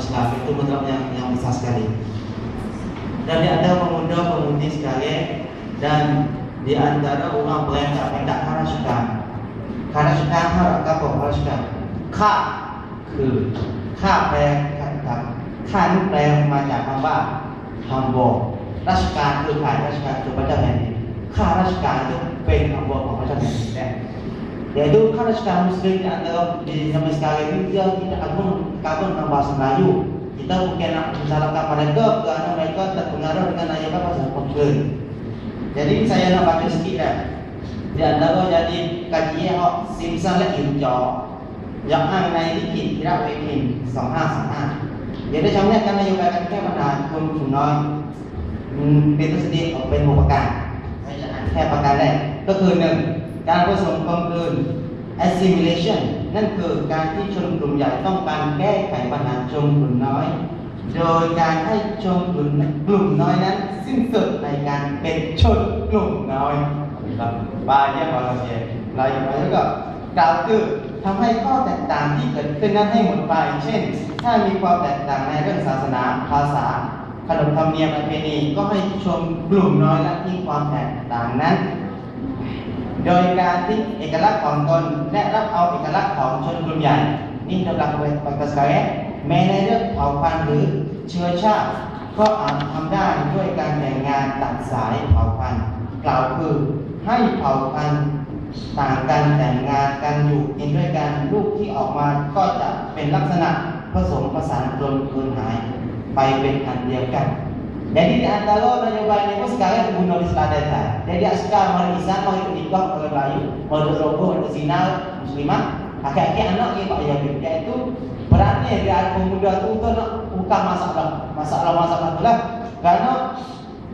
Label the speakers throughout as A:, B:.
A: Islam. Itu mutlak yang besar sekali. Dan di antara pemuda-pemudi sekalian, dan di antara orang pelencak-pelencak Harasukan. Harasukan harap apa? Harasukan. Ka คือข้าแปลครับข้านี่แปลมาจากคำว่าฮัมโบราชการคือใครราชการคือพระเจ้าแผ่นดินข้าราชการituเป็นฮัมโบของพระเจ้าแผ่นดินyaituข้าราชการmuslim di antara di zaman sekarang ini dia tidak kagum dengan bahasa Melayu. Kita mungkin nak menyalahkan mereka kerana mereka terpengaruh dengan ayat bahasa Portugis. Jadi saya nak baca sikit dah. Di antara jadi kajian hok simsan lek hijau yang này thì kỹ ra về hình 2525 jadi trong này kan nyobakanแค่ปัญหาคนกลุ่มน้อยเป็นตัวแสดงออกเป็น6ประการให้จะอ่านแค่ประการแรกก็คือ1การผสมกลมกลืน assimilation นั่นคือการที่ชนกลุ่มใหญ่ต้องการแก้ไขปัญหาชนกลุ่มน้อยโดยการให้ชนกลุ่มน้อยนั้นสิ้นสุดในการเป็นชนกลุ่มน้อยครับbanyak manusia lain juga กล่าวคือทำให้ข้อแตกต่างที่เกิดขึ้นนั้นให้หมดไปเช่นถ้ามีความแตกต่างในเรื่องศาสนาภาษาขนบธรรมเนียมประเพณีก็ให้ชมกลุ่มน้อยละทิ้งความแตกต่างนั้นโดยการทิ้งเอกลักษณ์ของตนและรับเอาเอกลักษณ์ของชนกลุ่มใหญ่นี่กำลังเป็นกระแสแม้ในเรื่องเผ่าพันธุ์หรือเชื้อชาติก็อาจทำได้ด้วยการแต่งงานตัดสายเผ่าพันธุ์กล่าวคือให้เผ่าพันธุ์ต่างกันแต่งงานกันอยู่กินด้วยกันลูกที่ออกมาก็จะเป็นลักษณะผสมผสานกลมกลืนหายไปเป็นอันเดียวกัน Jadi di antara nyobain itu sekarang bunuh di selatan. Jadi sekarang orang Islam mau ikut nikah orang Melayu, mau berroboh, mau zina muslimah, akhir-akhir anak dia tak jadi. Iaitu berani dia ada pemuda tu untuk nak buka masalah tu lah. Kerana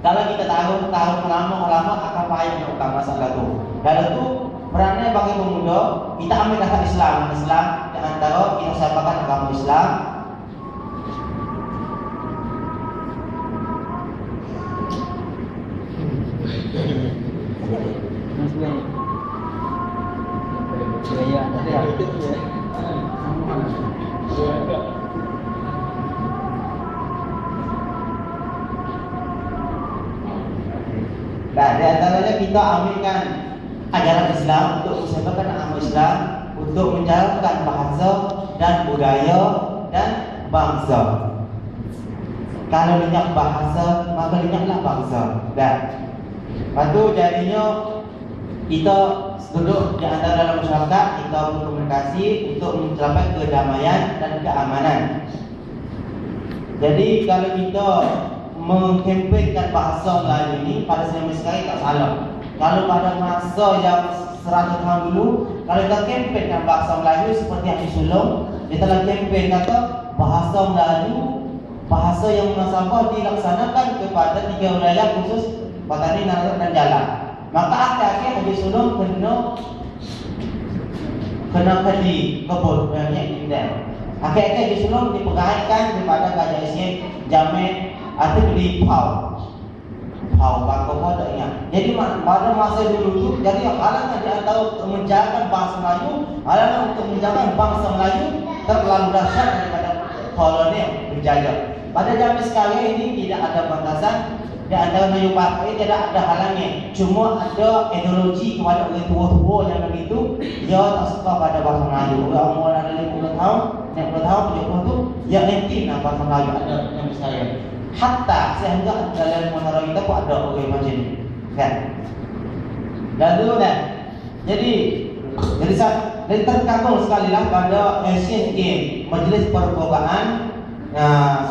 A: kalau kita tahu lama akan payah nak buka masalah tu. Kalau tu berani bagi pemuda kita ambil dasar Islam di antara kita usahakan agama Islam. Nah, di antaranya kita ambilkan ajaran Islam untuk usahakan agama Islam, untuk menjalankan bahasa dan budaya dan bangsa. Kalau minyak bahasa, maka minyaklah bangsa. Dan lepas tu jadinya kita duduk di antara dalam masyarakat, kita berkomunikasi untuk mencapai kedamaian dan keamanan. Jadi kalau kita mengkampanyekan bahasa Melayu ini pada zaman sekarang tak salah. Kalau pada masa yang 100 tahun dulu, kalau kita kampanyekan bahasa Melayu seperti yang disulung, kita telah kampen kata bahasa Melayu, bahasa yang munasabah dilaksanakan kepada 3 wilayah khusus Patani, Narak dan Jalan. Maka akhir-akhir Haji Sulung kena kedi kebun banyak indah. Akhir-akhir Haji Sulung dipergaitkan kepada Gajah Isyik, Jamek atau di Pau Bangkok tak ingat. Jadi pada masa dulu tu, jadi halangan di antara untuk menjaga bahasa Melayu, halangan untuk menjaga bangsa Melayu terlalu dahsyat daripada kolonial berjaya. Pada zaman sekarang ini tidak ada batasan. Di antara Melayu pakai tidak ada halangnya. Cuma ada ideologi kepada orang tua-tua yang begitu, dia tak suka pada bahasa Melayu. Orang umur ada 50 tahun, 60 tahun, 70 tu, dia anti nak bahasa Melayu ada yang saya. Hatta sehingga dalam menara kita pun ada orang macam ni, kan? Lalu dah. Jadi terkagum sekali lah pada Asian Games, Majlis Perkokaan.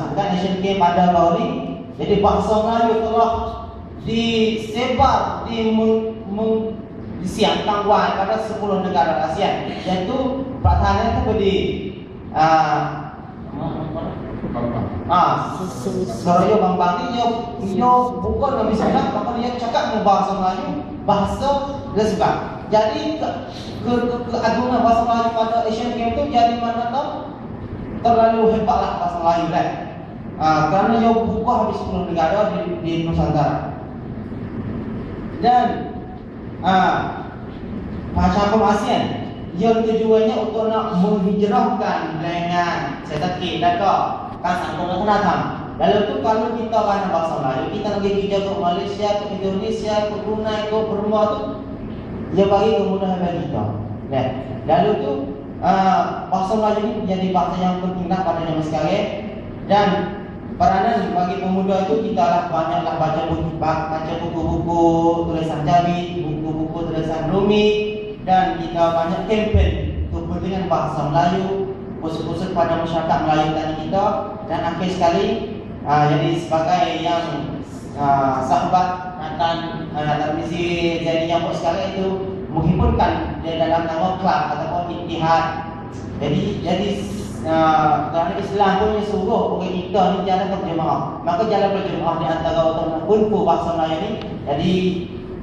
A: Sukan Asian Games pada tahun ni. Jadi bahasa Melayu telah disebar disiang tangguan pada 10 negara ASEAN, iaitu pertahanan itu di Seraya Bambang ni dia bukan Nabi Sallam, maka dia cakap dengan bahasa Melayu, bahasa lesbak. Jadi keagungan bahasa Melayu pada Asian Games itu jadi mana tahu terlalu hebatlah bahasa Melayu kan. Kerana dia buka habis 10 negara di Nusantara. Dan macam ASEAN yang tujuannya untuk nak menghijrahkan dengan setakik dan kan sangkong watanatang. Lalu tu kalau kita pandang bahasa Melayu, kita nak pergi kerja ke Malaysia, ke Indonesia, ke Brunei, ke Burma tu, dia bagi kemudahan bagi kita. Lalu tu bahasa Melayu ni menjadi bahasa yang penting pada zaman sekarang. Dan peranan bagi pemuda itu kita lah banyaklah baca buku-buku tulisan Jawi, buku-buku tulisan Rumi, dan kita banyak kempen kepentingan bahasa Melayu, pusat-pusat pada masyarakat Melayu tadi kita. Dan akhir sekali jadi sebagai yang sahabat Natal misi jadi yang buat sekarang itu menghimpunkan di dalam nama kelab ataupun ittihad. Jadi kerana Islam punya suruh bagi kita ni jalan berjemaah. Maka jalan berjemaah di antara orang kunfu bahasa Melayu ni jadi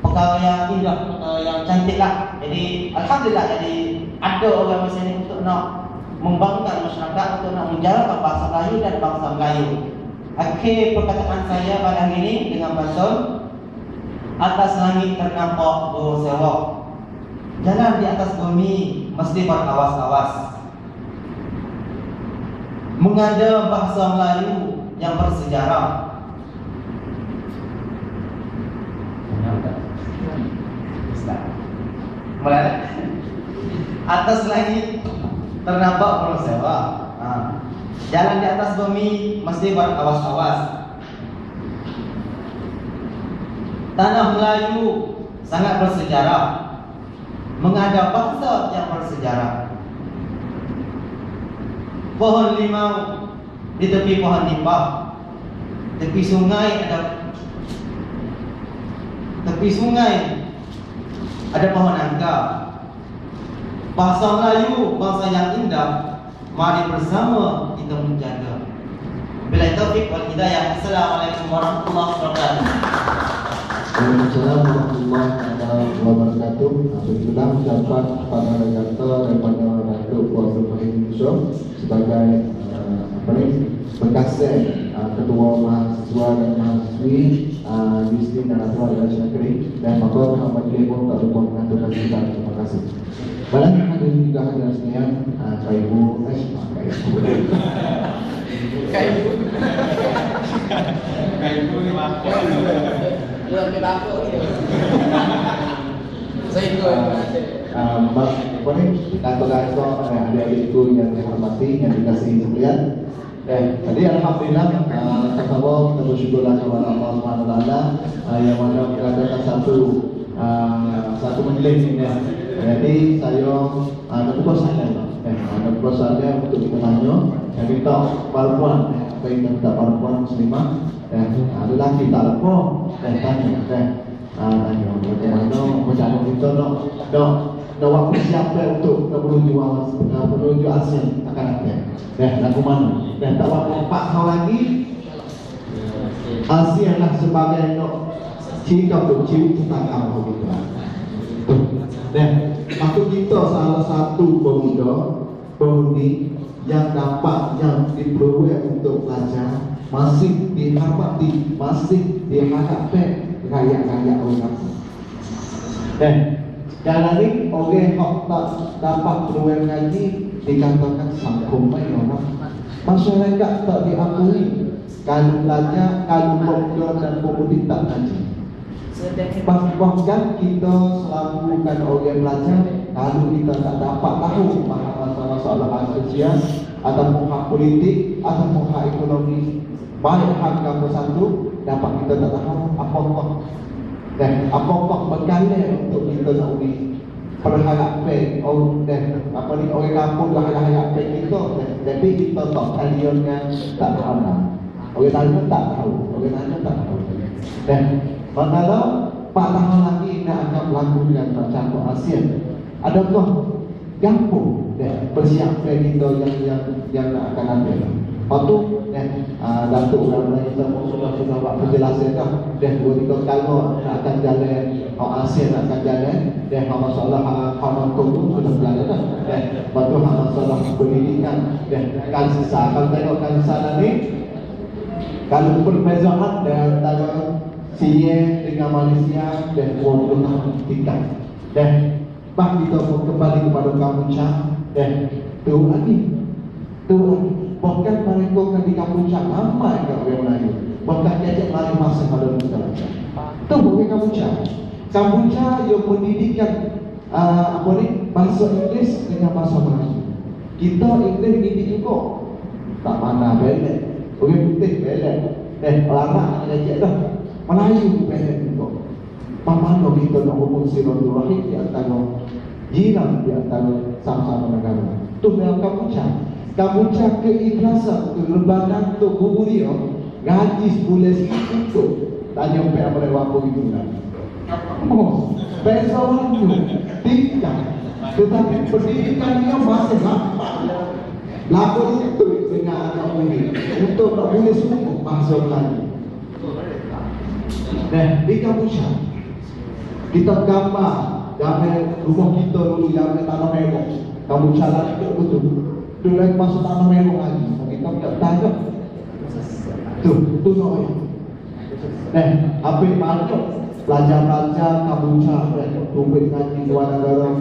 A: perkara yang indah, perkara yang cantik lah. Jadi alhamdulillah, jadi ada orang macam ni untuk nak membangunkan masyarakat, untuk nak menjalankan bahasa Melayu dan bangsa Melayu. Akhir perkataan saya pada hari ini dengan pantun, atas langit ternampak burung sewok, jalan di atas bumi mesti berawas-awas. Mengada bahasa Melayu yang bersejarah. Mulai. Atas langit ternampak burung sewok, jalan di atas bumi mesti berawas-awas. Tanah Melayu sangat bersejarah. Mengada bangsa yang bersejarah. Pohon limau di tepi pohon nimbah. Tepi sungai ada pohon angka. Bahasa Melayu, bangsa yang indah, mari bersama kita menjaga. Billahi taufiq wal hidayah. Assalamualaikum warahmatullahi wabarakatuh.
B: Waalaikumsalam warahmatullahi wabarakatuh. Alhamdulillah mendapat pada kata daripada Datuk Kuasa Indonesia sebagai berkasih ketua mahasiswa dan mahasiswi Distrik Naratua dan Syakri, dan maka Muhammad Lebon tak lupa mengaturkan kita. Terima kasih. Balang hadirin juga hadirin sekalian, Kaibu
C: Saya ikut.
B: Kantor-kantor adik-adikku yang dihormati, yang dikasihi sekalian. Tadi alhamdulillah kita bersyukurlah kepada Allah Subhanahu Wa Taala yang mana mengadakan satu majlis ini. Jadi saya ada puasanya untuk kita tanya, yang kita perempuan, apa yang kita perempuan muslimah, ada lagi tak apa, tanya, bagaimana macam kita nak waktu siapa untuk menuju ASEAN akan ada. Lagu mana? Dan tak waktu 4 tahun lagi ASEAN lah sebagai nak cerita untuk tentang kamu gitu. Aku kita salah satu pemudi yang dapat yang diperlukan untuk belajar, masih dihormati, masih diharapkan rakyat-rakyat orang. Dalam ni orang yang tak dapat peluang ngaji dikatakan sangkum orang. Masyarakat tak diakui kalau belajar, kalau pemudi dan pemudi tak ngaji. Bahkan kita selalu kan orang belajar, kalau kita tak dapat tahu masalah sosial ataupun hak politik ataupun hak ekonomi, baik hak kamu satu, dapat kita tak tahu apa-apa. Dan apa-apa berkala untuk kita nak berharapan orang kampung berharapan kita, tapi kita tak kaliannya tak tahu. Orang lain tak tahu, Dan manakala 4 tahun lagi nak akan berlaku dengan macam ASEAN, adakah gampang persiapan kita yang akan ada. Lepas tu Datuk Ulama kita sudah buat penjelasan dah. Dan 2-3 kali akan jalan ASEAN akan jalan, dan masalah hak hukum sudah berjalan dah. Dan lepas tu masalah pendidikan dan kansa. Kalau tengok kansa ni, kalau perbezaan antara Syria dengan Malaysia dan 20 tahun tingkat. Dan Bah kita pun kembali kepada Kampuchea. Tu lagi. Bahkan mereka kan di Kampuchea ramai kat orang Melayu. Bahkan diajak Melayu masuk pada kita. Tu bukan Kampuchea. Kampuchea yang pendidikan bahasa Inggeris dengan bahasa Melayu. Kita Inggeris didik juga. Tak mana belek. Orang putih belek. Orang diajak dah. Melayu belek juga. Mana kita nak hubung silaturahim di antara jiran, di antara sama-sama negara. Tu dalam Kampuchea keikhlasan, kelembagaan tu guru dia gaji sebulan itu tak nyampe apa waktu itu lah. Pesa waktu tidak, tetapi pendidikan dia masih lama. Lapor itu dengan anak murid untuk nak boleh sungguh masuk lagi. Di Kampuchea kita gambar rumah kita dulu yang tanah merah. Kampuchea lagi betul. Tu lagi masuk tanah merah lagi. Kita tak tangkap. Tu nak. Apa banyak pelajar-pelajar Kampuchea rumput ngaji luar negara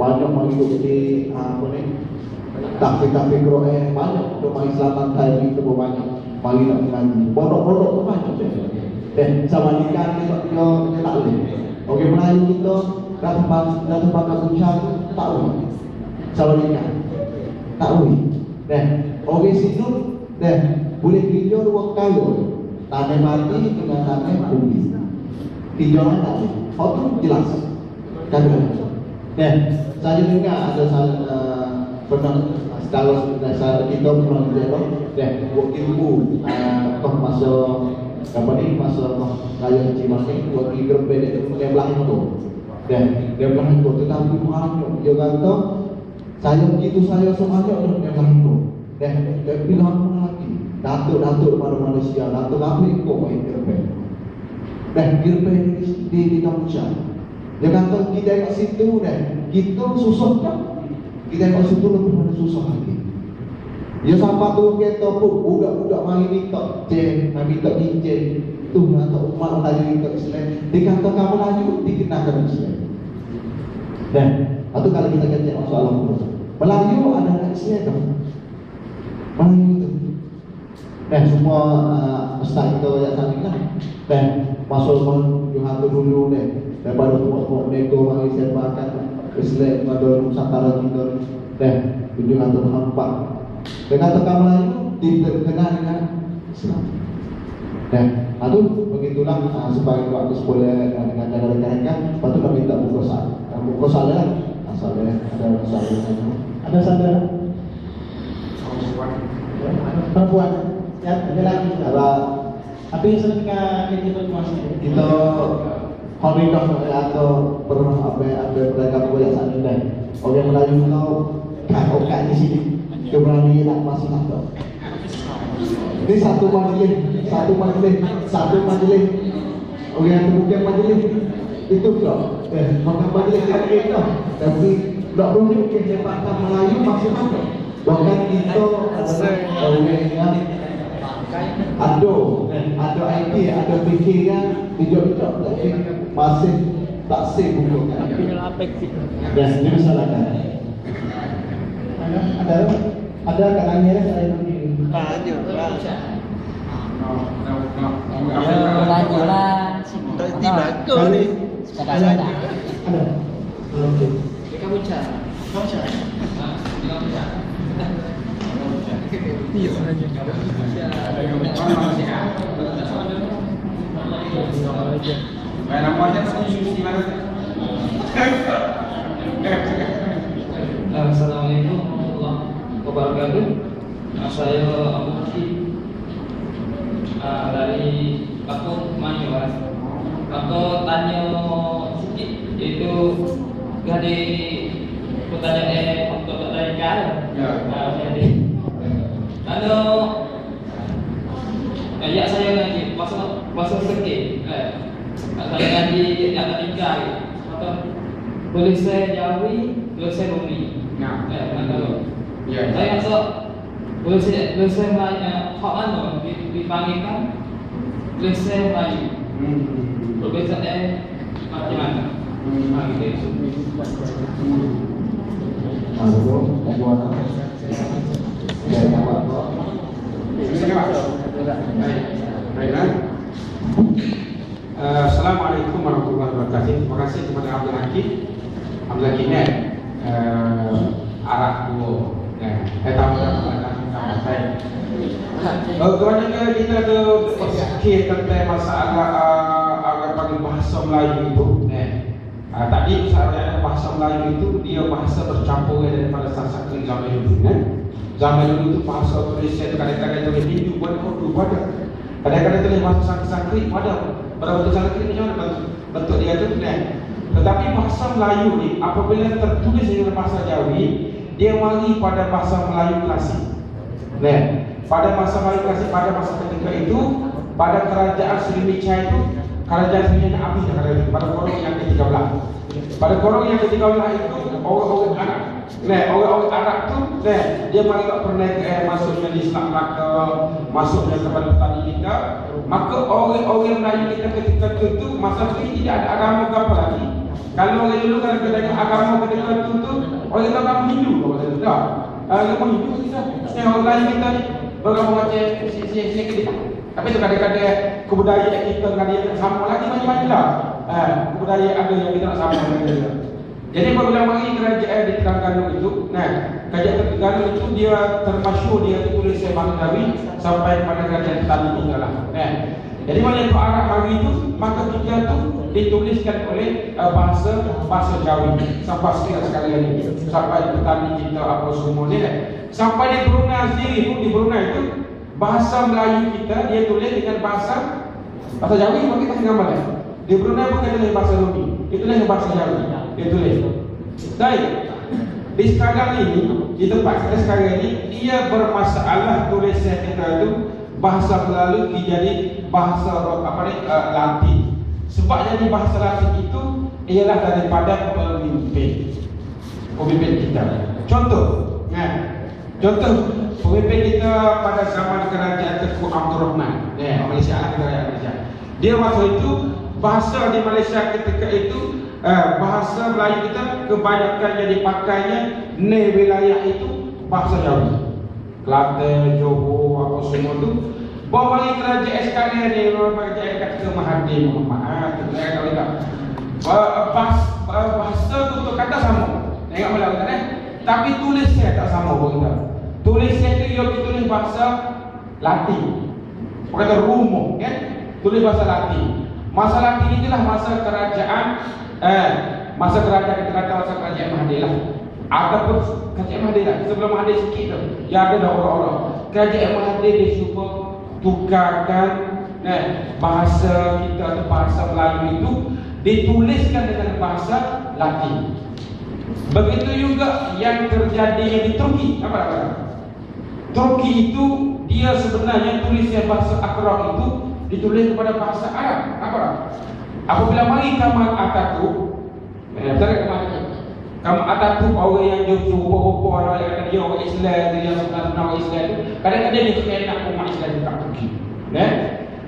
B: banyak mengikut di tak Quran banyak untuk Islaman Thai itu banyak mari nak mengaji. Pondok-pondok tu banyak. Sama nikah dia tak boleh. Okey, Melayu kita dah tempat Kampuchea tak boleh. Sama nikah tak boleh. Okey situ boleh hijau 2 kali. Tanah mati dengan tanah bumi. Hijau tak boleh. Tu jelas. Kan? Saya dengar ada pernah kalau saya kita pernah jadi buat ilmu masuk apa ni masuk raya Cimahi buat grup beda itu dia belakang tu dia belakang tu tetapi banyak dia kata saya begitu saya semuanya dia belakang tu dia bilang lagi datuk pada manusia datuk apa ikut main grup di Kampuchea dia kata kita kat situ kita susah tak kita kat situ lebih mana susah lagi. Ya sampai tu kita pun budak-budak mari minta minta cincin tu atau umat tadi minta Islam. Dikata kamu laju dikenakan Islam. Atau kalau kita kecek masuk alam Melayu ada Islam tu. Melayu tu. Semua ustaz kita yang tadi lah. Masuk Johan tu dulu daripada buat nego mari sepakat Islam pada Nusantara kita. Tujuan tu nampak. Dengan tekan Melayu dikenal dengan Islam. Itu begitulah sebagai waktu sekolah dengan cara rekan-rekan. Lepas tu kami minta buku salah. Ada saudara perempuan ya ada lagi apa yang sedang kita kita horidoh atau pernah apa mereka boleh saat ini orang Melayu kau kan di sini keberanian nak masuk atau ini satu majlis orang yang bukan majlis itu pula maka majlis kita tapi tak boleh kecepatan Melayu masuk atau bahkan kita orang yang ada idea ada fikiran hijau-hijau tapi masih tak sih buku dan dia salahkan ada kalanya saya begini.
C: Lanjutan
A: tiba kau ni.
C: Ada.
B: Okey.
C: Kamu cak.
D: Iya saja.
E: Assalamualaikum warahmatullahi wabarakatuh. Saya Abu Ki dari Kampung Manyuwas. Aku tanya sedikit yaitu dari pertanyaan untuk pertanyaan jadi kalau ayat saya ngaji pasal sedikit saya ngaji yang ketiga atau boleh saya jauhi boleh saya bumi saya rasa boleh saya hak anu dipanggilkan boleh saya melayu berbeza macam mana
D: Assalamualaikum warahmatullahi wabarakatuh. Terima kasih kepada Abdul Hakim Arak dua. Kebanyakan kita ada berfikir tentang masalah agak panggil bahasa Melayu itu. Tadi saya bahasa Melayu itu dia bahasa bercampur daripada Sanskrit zaman dulu. Zaman dulu itu bahasa tulisan kadang-kadang tulis Hindu buat Urdu pada. Kadang-kadang tulis bahasa Sanskrit pada. Berbentuk Sanskrit macam mana bentuk dia tu. Tetapi bahasa Melayu ni apabila tertulis dengan bahasa Jawi, dia mari pada bahasa Melayu klasik. Pada masa Melayu klasik, pada masa ketika itu, pada kerajaan Sriwijaya itu, kerajaan Sriwijaya habis pada korong yang ke-13. Pada korong yang ke-13 itu orang-orang Arab. Orang-orang Arab tu dia mari tak pernah masuknya di Islam Melaka, masuknya kepada petani kita. Maka orang-orang Melayu kita ketika itu masa itu tidak ada agama apa lagi. Kalau orang dulu kalau kita tengok agama ketika itu orang agama Hindu agama Hindu kita. Orang Melayu kita ni beragama macam sini kita. Tapi itu kadang-kadang kebudayaan kita dengan dia tak sama lagi macam-macam lah. Kebudayaan ada yang kita tak sama dengan dia. Jadi apabila mari kerajaan di Terengganu itu, kerajaan Terengganu itu dia termasyhur dia tulis bahasa Jawi sampai kepada kerajaan petani kita lah. Jadi mana itu Arab hari itu, maka kita tu dituliskan oleh bahasa Jawi sampai sekali ini, sampai petani kita apa semua ni. Sampai di Brunei sendiri pun, di Brunei itu bahasa Melayu kita dia tulis dengan bahasa Jawi, maka kita gambar. Di Brunei bukan tulis bahasa Romi, itu tulis bahasa Jawi. Dia tulis. Baik. Di sekarang ini, di tempat kita sekarang ini, dia bermasalah tulisan kita itu bahasa Melayu jadi bahasa Latin. Sebab jadi bahasa Latin itu ialah daripada pemimpin kita. Contoh, pemimpin kita pada zaman kerajaan Tengku Abdul Rahman, Malaysia, Malaysia. Dia waktu itu bahasa di Malaysia ketika itu bahasa Melayu kita kebanyakan yang dipakainya wilayah itu bahasa Jawi. Kelantan, Johor, apa semua tu. Bawa lagi kerajaan sekarang ni, kerajaan kata Mahathir Mohamad, bahasa untuk kata sama. Tengok Melayu kan? Tapi tulisnya tak sama kita. Tulisnya tu dia tulis bahasa Latin. Kata rumah kan? Tulis bahasa Latin. Masa Latin itulah masa kerajaan masa kerajaan Mahathir lah. Ataupun kerajaan Mahathir lah. Sebelum Mahathir sikit tu, ya ada orang-orang. Kerajaan Mahathir dia cuba tukarkan bahasa kita atau bahasa Melayu itu dituliskan dengan bahasa Latin. Begitu juga yang terjadi di Turki. Apa? Turki itu dia sebenarnya tulisnya bahasa Akrak itu ditulis kepada bahasa Arab. Apa? Apabila mari Kemal Atatürk, Kemal Atatürk orang yang jauh-jauh orang yang dia orang Islam, dia sebenarnya orang Islam itu kadang-kadang dia kena umat Islam dekat Turki.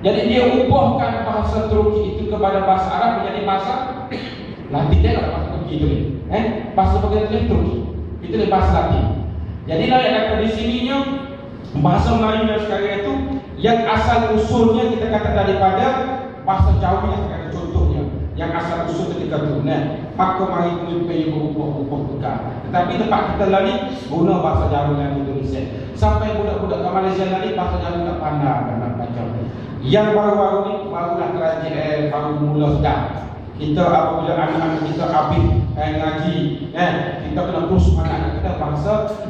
D: Jadi dia ubahkan bahasa Turki itu kepada bahasa Arab menjadi bahasa Latin. Dia tak bahasa Turki itu. Bahasa bagian Turki itu bahasa Latin. Jadi lah yang ada di sininya bahasa Melayu yang sekarang itu yang asal usulnya kita kata daripada bahasa Jawi yang sekarang contohnya yang asal usul ketika itu. Maka mari pemimpin berubah-ubah tukar. Tetapi tempat kita lagi guna bahasa Jawi yang Indonesia. Sampai budak-budak ke Malaysia lagi bahasa Jawi tak pandai dan macam. Yang baru-baru ni barulah kerajaan baru mula sedar. Kita apabila anak-anak kita habis ngaji, kita kena kursus anak-anak kita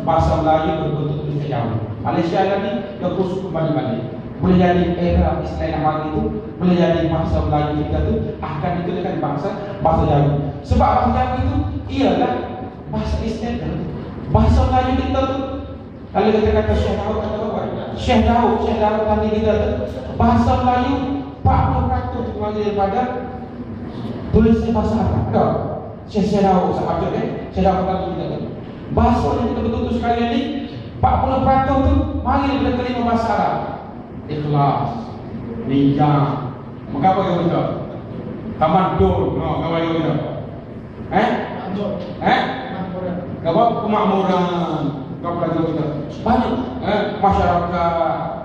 D: bahasa Melayu berbentuk tulisan Jawi. Malaysia lagi dia kursus kembali-balik. Boleh jadi era Islam yang baru itu, boleh jadi bahasa Melayu kita tu akan dituliskan bahasa Jawi. Sebab bahasa Jawi itu ialah bahasa Islam. Bahasa Melayu kita tu kalau kita kata Syekh Daud kata apa? Syekh Daud tadi kita tu bahasa Melayu 40% kembali daripada tulisan bahasa Arab. Ada Syekh Daud sahabat Syekh Daud tadi kita tu. Bahasa yang kita betul-betul sekali ni 40% tu mari kita terima bahasa Arab. Ikhlas, niyah, mengapa kita baca? Tamadun, mengapa kita baca? Apa kemakmuran, kepada kita banyak masyarakat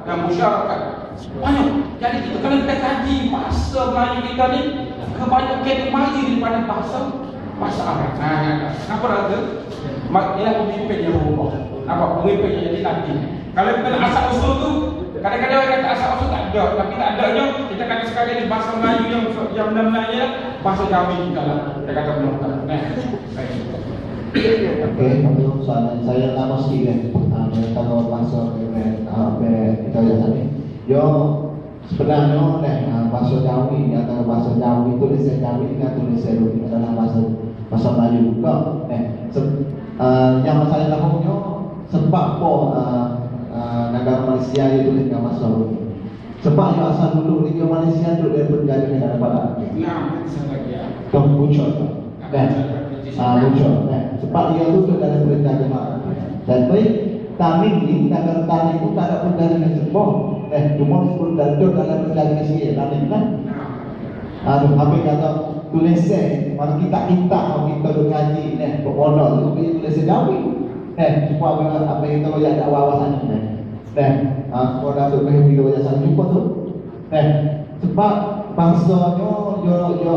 D: dan masyarakat banyak. Jadi kita kalau kita kaji bahasa Melayu kita ni kebanyakan kita maju daripada bahasa Arab. Kenapa ada? Ialah pemimpin yang berubah. Nampak pemimpin yang jadi nanti. Kalau kita nak asal usul tu, kadang-kadang orang kata asal usul tak ada, tapi tak adanya kita kata sekali ni bahasa Melayu yang benar-benarnya bahasa Jawi kita lah. Kita kata benar.
B: Okey, untuk soalan saya nama sikit kan. Kalau bahasa kita lihat tadi. Yo sebenarnya bahasa Jawi atau bahasa Jawi tulisan Jawi dengan tulisan Jawi adalah bahasa Melayu juga. Yang saya tahunya sebab negara Malaysia itu tulis dengan bahasa Jawi. Sebab yang asal dulu negara Malaysia itu dia berjalan dengan apa? Muncul. Muncul. Sebab dia itu dalam perintah jemaah. Dan baik Tamim ni negara Tamim itu tak ada perjalanan sebab. Cuma disebut dalam perjalanan sikit Tamim kan. Habis kata tulisan kalau kita kita duk ngaji ni pondok tu tulisan Jawi. Supaya apa yang kalau ada wawasan ni. Kalau dah tu pergi video jasa jumpa tu. Sebab bangsanya yo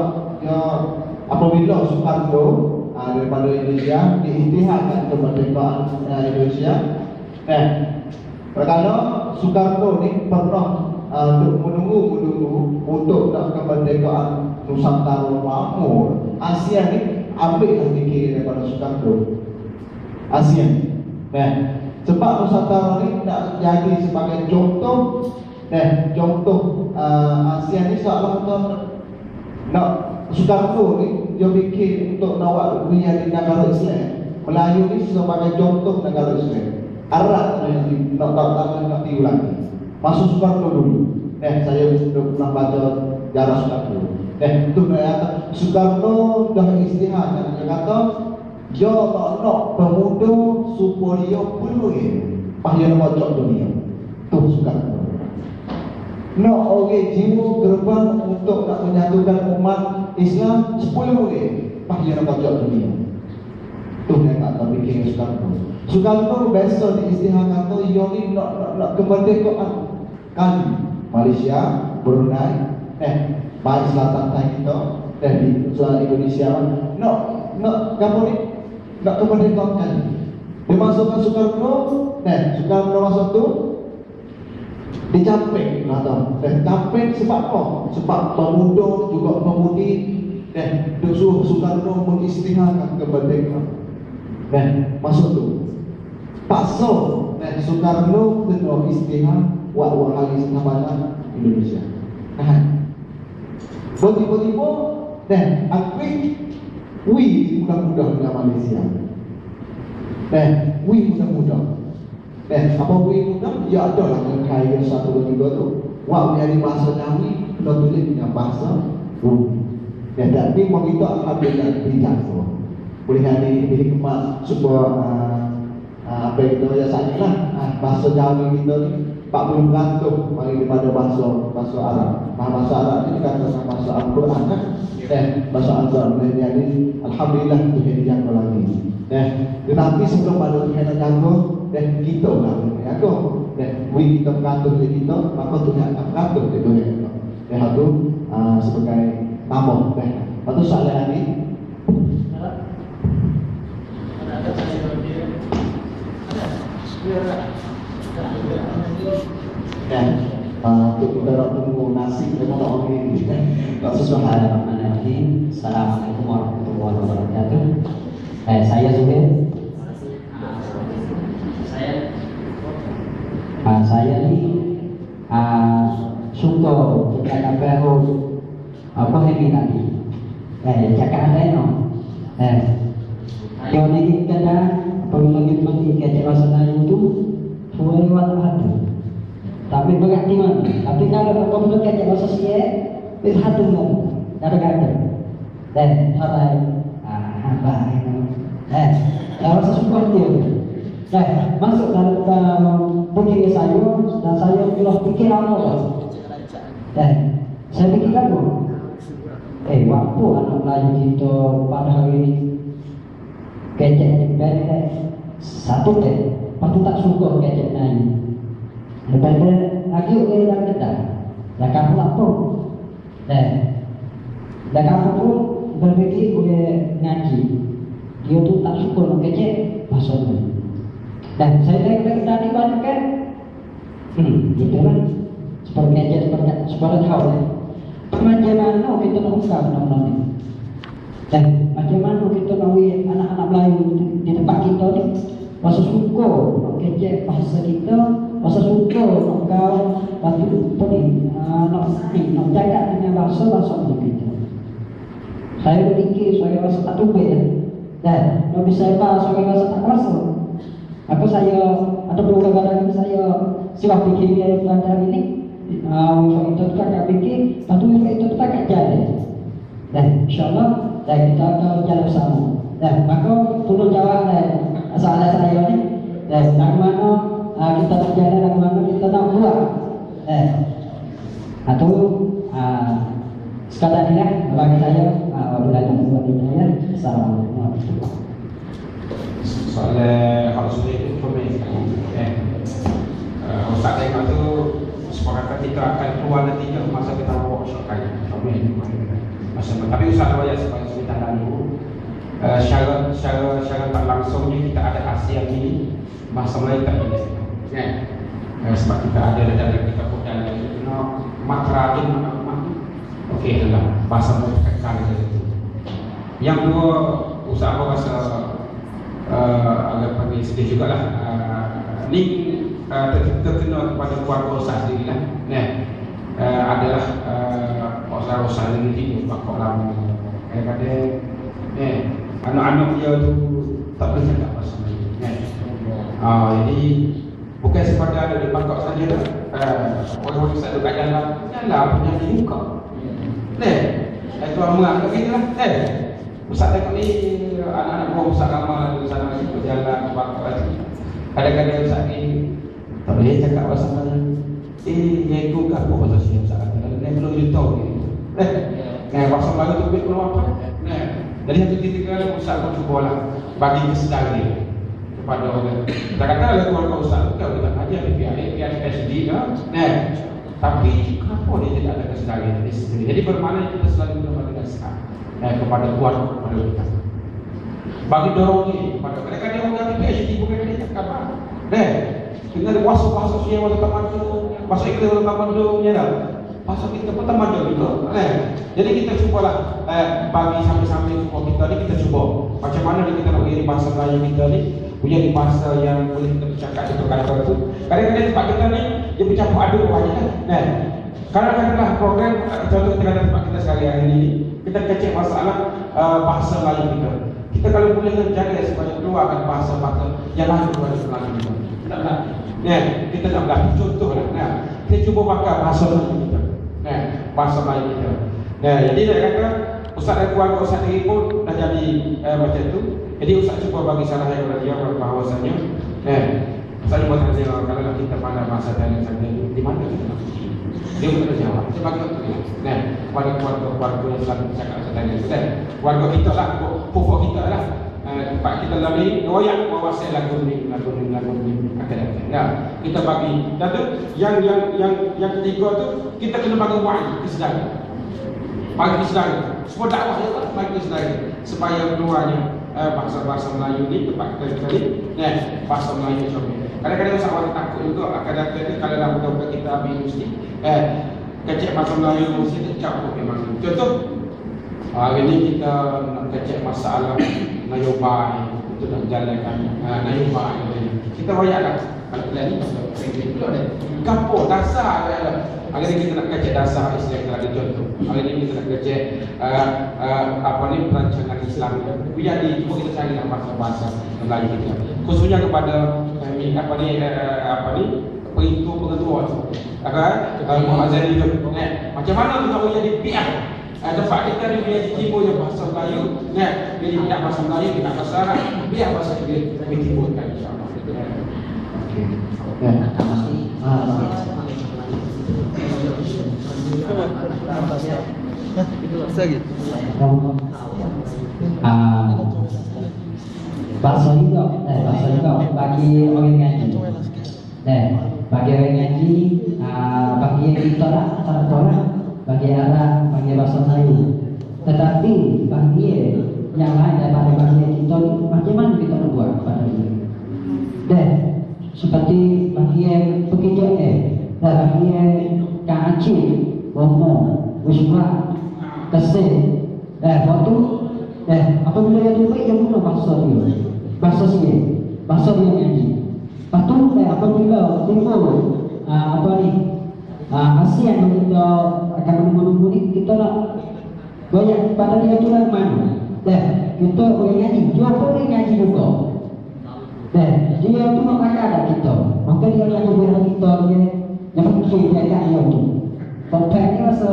B: apabila Soekarno daripada Indonesia diisytiharkan kemerdekaan Indonesia. Kalau Soekarno ni pernah menunggu untuk nak kemerdekaan Nusantara makmur. Asia ni ambil fikir daripada Soekarno. Asia. Sebab Nusantara ni nak jadi sebagai contoh. Contoh Asia ni seolah-olah nak Soekarno ni dia fikir untuk nak dunia di negara Islam. Melayu ni sebagai contoh negara Islam. Arab ni nak diulangi. Masuk Soekarno dulu. Saya sudah pernah baca sejarah Soekarno. Itu berkata Soekarno dah istihad. Dia kata dia tak nak pemuda supaya penuh pahaya wajah dunia. Tu Soekarno. Nak orang jiwa gerbang untuk nak menyatukan umat Islam 10 orang pahaya wajah dunia. Tu yang kata fikir Soekarno. Soekarno biasa diisytiharkan kata ia ni nak kemerdekaan kali Malaysia, Brunei, baik selatan kita dan di Indonesia nak kamu ni nak kemerdekaan kali. Dimasukkan Soekarno, Soekarno masuk tu dicamping lah tau. Dan camping sebab apa? Sebab pemuda juga pemudi suruh Soekarno mengisytiharkan kemerdekaan. Masuk tu paksa Soekarno kena istihar wak hari Sabana Indonesia. Tiba-tiba akui mudah-mudah dengan Malaysia. Mudah-mudah. Apa mudah? Ya ada lah yang kaya 1, 2, 3 tu. Wak menjadi bahasa Jawi kena tulis dengan bahasa tapi begitu alhamdulillah bijak semua. Boleh hari kemas sebuah apa itu ya saja lah bahasa Jawi kita ni 40% mari daripada bahasa Arab. Bahasa Arab ni dikatakan bahasa Al-Quran kan? Bahasa Al-Quran jadi alhamdulillah itu jadi jago lagi. Tetapi sebelum pada kita jago kita lah jago. Kita mengatur diri kita, maka Tuhan akan mengatur diri kita. Itu sebagai tambah. Lepas soalan lagi. Untuk kita nak tunggu nasi memang tak okey.
C: Bismillahirrahmanirrahim. Assalamualaikum warahmatullahi wabarakatuh. Saya Zuhair. Saya ni suka cakap baru apa yang tadi. Cakap ada no. Yang ni kita apabila kita bertiga bahasa Melayu tu semua lewat hati. Tapi berarti mana? Tapi kalau kamu berkata bahasa Sia, itu hati mana? Ada kata. Dan harai, kalau sesuatu dia, masuk dalam pikir saya dan saya bilang pikir apa? Dan saya fikir apa? waktu anak Melayu kita pada hari ini kecek di bed satu deh, waktu tak suka kecek naik. Daripada lagi orang kita, dah kamu apa? Dah kamu pun berpikir boleh ngaji. Dia tu tak suka nak kecek pasal ni. Dan saya tengok tadi banyak kan, gitu kan? Seperti kecek seperti tahu kan? Macam mana kita nak ungkap benda-benda ni? Dan macam mana kita nak anak-anak Melayu di tempat kita ni? Masa suka nak kecek bahasa kita, masa suka nak kau batu apa ni, nak jaga dengan bahasa Melayu kita. Saya berfikir saya rasa tak tubik ya. Dan nak bisa apa saya rasa tak kuasa. Aku saya atau kadang-kadang saya siap fikir dia pada hari ini. Untuk itu kita akan fikir, lepas itu kita akan jadi. Dan insyaAllah dan kita akan berjalan bersama. Dan maka tolong jawab soalan saya ni. Dan bagaimana kita berjalan, bagaimana kita nak buat. Atau sekadar ini bagi saya belajar buat ini ya. Assalamualaikum.
D: Soalan kalau sudah itu komen. Ustaz tengok tu sepakat kita akan keluar nanti masa kita workshop kali. Komen. Tapi Ustaz Wayat sebagai cerita lalu secara tak langsungnya kita ada Asia ini bahasa Melayu tak boleh. Sebab kita ada dalam kita pun dalam matra je okey adalah bahasa Melayu kekal itu. Yang dua Ustaz Abang rasa agak panggil sedih jugalah. Ni terkena kepada keluarga Ustaz sendiri lah. Adalah Ustaz ini bakal lama. Kadang-kadang anak-anak dia tu tak boleh cakap bahasa Melayu. Jadi bukan sekadar ada di pangkak saja lah. Orang-orang Ustaz duduk kat jalan, jalan penyanyi muka. Itu amat kat sini lah. Ustaz tengok ni anak-anak buah Ustaz ramai di sana berjalan ke pangkak lagi. Kadang-kadang Ustaz ni tak boleh cakap bahasa Melayu. Iaitu ke apa bahasa siap Ustaz kata. Ni belum you tahu ni. Bahasa Melayu tu boleh keluar apa? Jadi satu ketika Ustaz pun cubalah bagi kesedaran kepada orang. Kita kata ada keluarga Ustaz tu kita ajar di PhD kan. Tapi kenapa dia tidak ada kesedaran di sini? Jadi bermakna kita selalu berbagi nasihat kepada keluarga, kepada kita. Bagi dorong ni kepada kadang-kadang orang yang PhD bukan dia cakap apa. Dengan bahasa Sia, bahasa Tamandu, bahasa Inggeris, bahasa Tamandu ya dah. Bahasa kita pun Tamandu juga. Jadi kita cubalah bagi sampai-sampai semua kita ni kita cuba macam mana kita nak beri bahasa Melayu kita ni punya bahasa yang boleh kita bercakap di perkara tu. Kadang-kadang tempat kita ni dia bercampur aduk aja kan. Kadang-kadang program contoh kita ada tempat kita sekali hari ini kita kecek masalah bahasa Melayu kita. Kita kalau boleh jaga supaya keluarkan bahasa yang lain keluar dari Melayu kita. Kita nak belajar contohlah. Kita cuba pakai bahasa Melayu kita. Bahasa Melayu kita. Jadi saya kata Ustaz dan keluarga Ustaz sendiri pun dah jadi macam tu. Jadi Ustaz cuba bagi salah yang dia bahawasanya Ustaz buat saja kalau kita pandai bahasa dan saja di mana kita nak pergi. Dia boleh jawab. Saya bagi waktu dia. Kepada keluarga yang selalu cakap saya keluarga kita lah, pokok kita lah. Tempat kita lalui royak wawasan lagu ni akan kita bagi. Dan tu yang ketiga tu kita kena bagi wa'id kesedaran. Bagi kesedaran. Semua dakwah dia tak bagi kesedaran supaya keluarnya bahasa Melayu ni tempat kita ni bahasa Melayu macam ni. Kadang-kadang orang takut juga akan datang ni kalau dah buka kita habis mesti kecek bahasa Melayu mesti tercampur memang. Contoh hari ni kita nak kecek masalah nayubai untuk nak jalankan nayubai kita royak kalau pilihan ni dulu ada kampung dasar ada. Hari ni kita nak kecek dasar Islam kita ada contoh. Hari ni kita nak kecek perancangan Islam biar cuba kita cari bahasa Melayu kita khususnya kepada pengetua Muhammad Zaini tu macam mana kita boleh jadi pihak tempat kita ni biar timur je bahasa Melayu jadi tidak bahasa Melayu tidak bahasa Arab biar bahasa kita ditimurkan insyaAllah. Terima kasih.
C: Bakso juga bagi orang ngaji. Bagi orang ngaji, bagi kita lah, cara orang, bagi arah, bagi bahasa Melayu. Tetapi bagi yang lain daripada bagi kita, bagaimana kita berbuat pada ini? Seperti bagi yang pekerja bagi yang kaci, bomo, usbah, keseh, waktu, apabila yang tu baik yang guna bahasa dia. Bahasa dia ngaji. Lepas tu apabila timbul ASEAN yang kita akan menunggu ni, kita nak banyak pada dia tu lah mana. Kita boleh ngaji, dia boleh ngaji juga. Dia tu nak pakai ada kita. Maka dia yang boleh kita dia yang fikir dia kat dia tu. Topeng ni rasa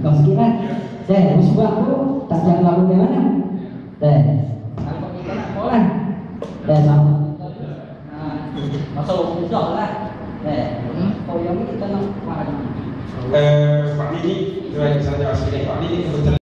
C: kau sikit lah. Sebab tu tak jalan lalu ke mana. Kalau kita nak sekolah sama masuk mudah lah. Kalau yang ni kita nak
D: Pak Didi, saya jawab sikit. Pak Didi